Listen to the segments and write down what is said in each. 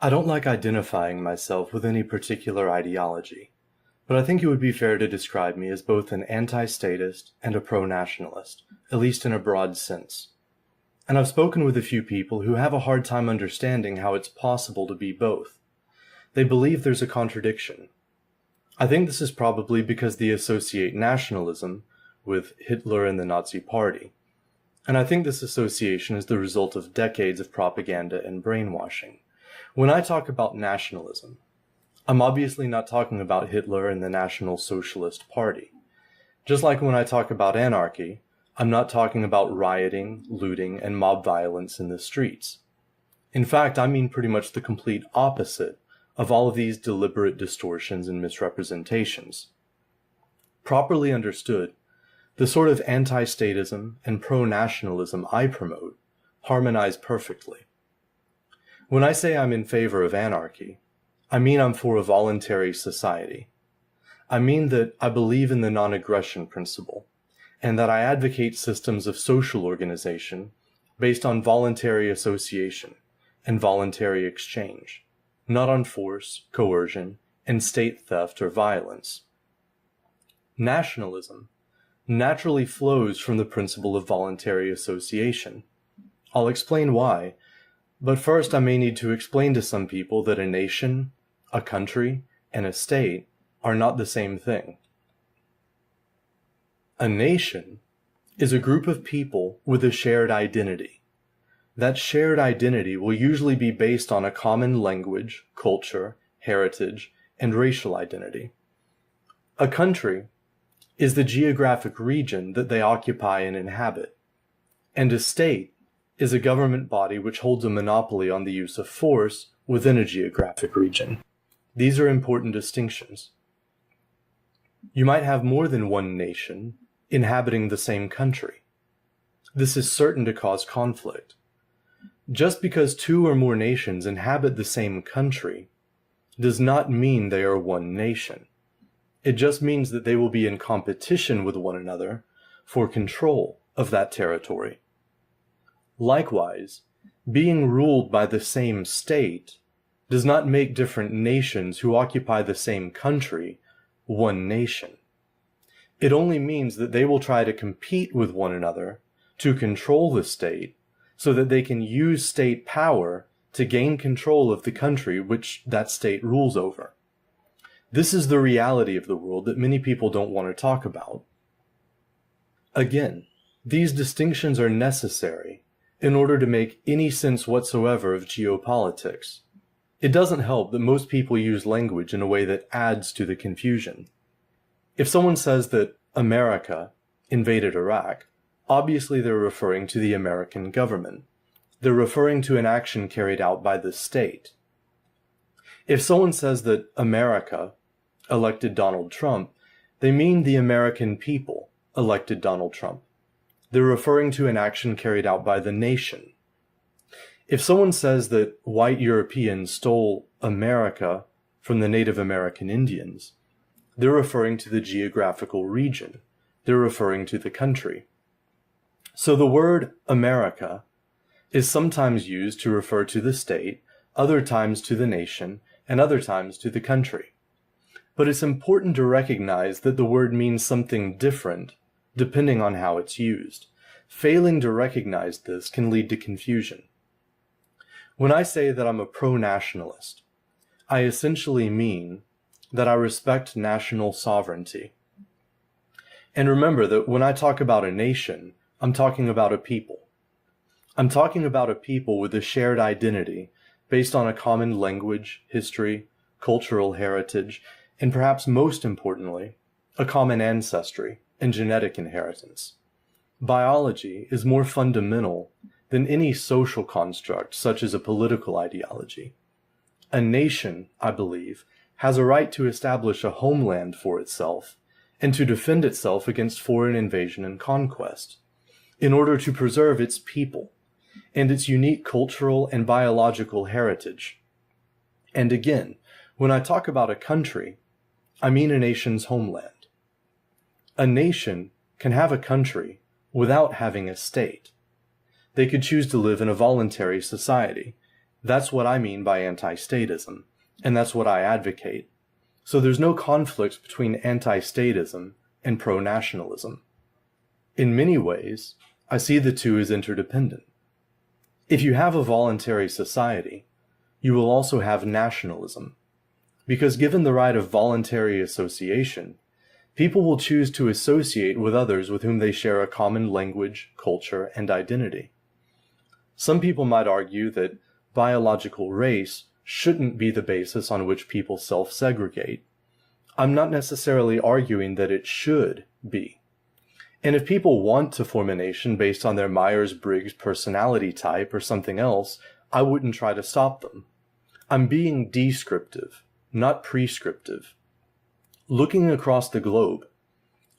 I don't like identifying myself with any particular ideology, but I think it would be fair to describe me as both an anti-statist and a pro-nationalist, at least in a broad sense. And I've spoken with a few people who have a hard time understanding how it's possible to be both. They believe there's a contradiction. I think this is probably because they associate nationalism with Hitler and the Nazi Party. And I think this association is the result of decades of propaganda and brainwashing. When I talk about nationalism, I'm obviously not talking about Hitler and the National Socialist Party. Just like when I talk about anarchy, I'm not talking about rioting, looting, and mob violence in the streets. In fact, I mean pretty much the complete opposite of all of these deliberate distortions and misrepresentations. Properly understood, the sort of anti-statism and pro-nationalism I promote harmonize perfectly. When I say I'm in favor of anarchy, I mean I'm for a voluntary society. I mean that I believe in the non-aggression principle, and that I advocate systems of social organization based on voluntary association and voluntary exchange, not on force, coercion, and state theft or violence. Nationalism naturally flows from the principle of voluntary association. I'll explain why, but first I may need to explain to some people that a nation, a country, and a state are not the same thing. A nation is a group of people with a shared identity. That shared identity will usually be based on a common language, culture, heritage, and racial identity. A country is the geographic region that they occupy and inhabit, and a state is a government body which holds a monopoly on the use of force within a geographic region. These are important distinctions. You might have more than one nation inhabiting the same country. This is certain to cause conflict. Just because two or more nations inhabit the same country does not mean they are one nation. It just means that they will be in competition with one another for control of that territory. Likewise, being ruled by the same state does not make different nations who occupy the same country one nation. It only means that they will try to compete with one another to control the state so that they can use state power to gain control of the country which that state rules over. This is the reality of the world that many people don't want to talk about. Again, these distinctions are necessary in order to make any sense whatsoever of geopolitics. It doesn't help that most people use language in a way that adds to the confusion. If someone says that America invaded Iraq, obviously they're referring to the American government. They're referring to an action carried out by the state. If someone says that America elected Donald Trump, they mean the American people elected Donald Trump. They're referring to an action carried out by the nation. If someone says that white Europeans stole America from the Native American Indians, they're referring to the geographical region. They're referring to the country. So the word America is sometimes used to refer to the state, other times to the nation, and other times to the country. But it's important to recognize that the word means something different depending on how it's used. Failing to recognize this can lead to confusion. When I say that I'm a pro-nationalist, I essentially mean that I respect national sovereignty. And remember that when I talk about a nation, I'm talking about a people. I'm talking about a people with a shared identity based on a common language, history, cultural heritage, and perhaps most importantly, a common ancestry and genetic inheritance. Biology is more fundamental than any social construct such as a political ideology. A nation, I believe, has a right to establish a homeland for itself and to defend itself against foreign invasion and conquest in order to preserve its people and its unique cultural and biological heritage. And again, when I talk about a country, I mean a nation's homeland. A nation can have a country without having a state. They could choose to live in a voluntary society, That's what I mean by anti-statism, and that's what I advocate. So there's no conflict between anti-statism and pro-nationalism. In many ways, I see the two as interdependent. If you have a voluntary society, you will also have nationalism, because given the right of voluntary association, people will choose to associate with others with whom they share a common language, culture, and identity. Some people might argue that biological race shouldn't be the basis on which people self-segregate. I'm not necessarily arguing that it should be. And if people want to form a nation based on their Myers-Briggs personality type or something else, I wouldn't try to stop them. I'm being descriptive, not prescriptive. Looking across the globe,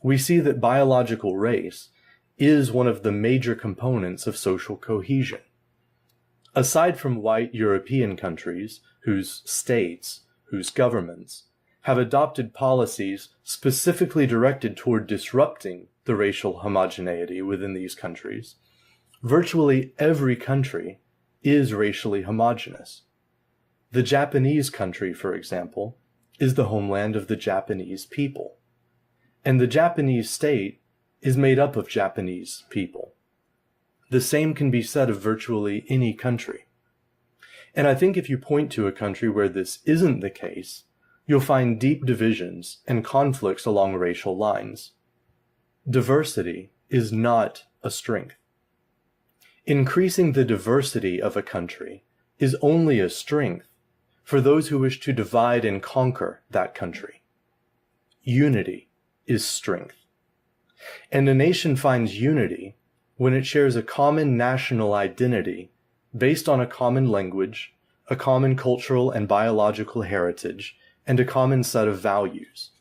we see that biological race is one of the major components of social cohesion. Aside from white European countries, whose states, whose governments, have adopted policies specifically directed toward disrupting the racial homogeneity within these countries, virtually every country is racially homogeneous. The Japanese country, for example, is the homeland of the Japanese people. And the Japanese state is made up of Japanese people. The same can be said of virtually any country. And I think if you point to a country where this isn't the case, you'll find deep divisions and conflicts along racial lines. Diversity is not a strength. Increasing the diversity of a country is only a strength for those who wish to divide and conquer that country. Unity is strength. And a nation finds unity when it shares a common national identity based on a common language, a common cultural and biological heritage, and a common set of values.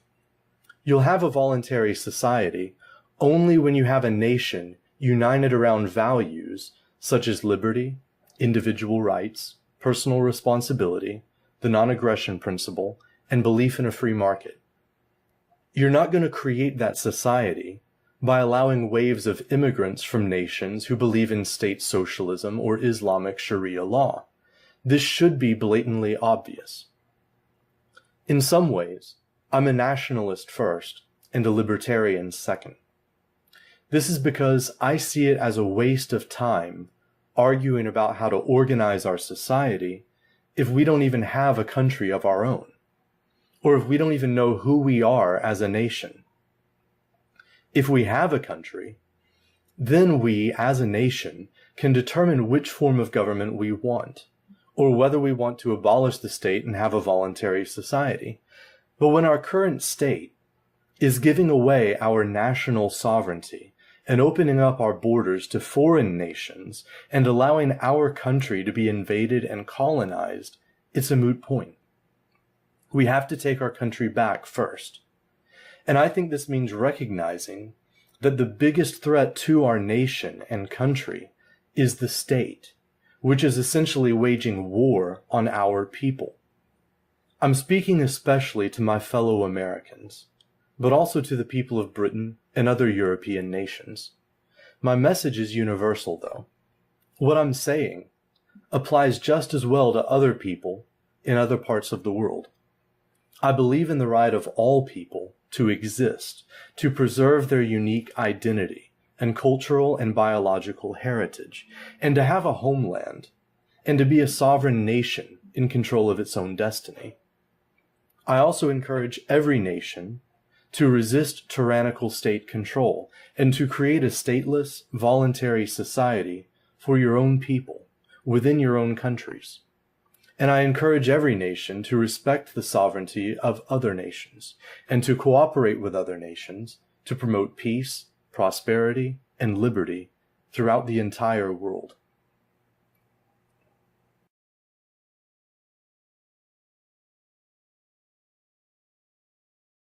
You'll have a voluntary society only when you have a nation united around values such as liberty, individual rights, personal responsibility, the non-aggression principle, and belief in a free market. You're not going to create that society by allowing waves of immigrants from nations who believe in state socialism or Islamic Sharia law. This should be blatantly obvious. In some ways, I'm a nationalist first and a libertarian second. This is because I see it as a waste of time arguing about how to organize our society if we don't even have a country of our own, or if we don't even know who we are as a nation. If we have a country, then we, as a nation, can determine which form of government we want, or whether we want to abolish the state and have a voluntary society. But when our current state is giving away our national sovereignty and opening up our borders to foreign nations and allowing our country to be invaded and colonized, it's a moot point. We have to take our country back first. And I think this means recognizing that the biggest threat to our nation and country is the state, which is essentially waging war on our people. I'm speaking especially to my fellow Americans, but also to the people of Britain and other European nations. My message is universal, though. What I'm saying applies just as well to other people in other parts of the world. I believe in the right of all people to exist, to preserve their unique identity and cultural and biological heritage, and to have a homeland, and to be a sovereign nation in control of its own destiny. I also encourage every nation to resist tyrannical state control and to create a stateless, voluntary society for your own people within your own countries. And I encourage every nation to respect the sovereignty of other nations and to cooperate with other nations to promote peace, prosperity, and liberty throughout the entire world.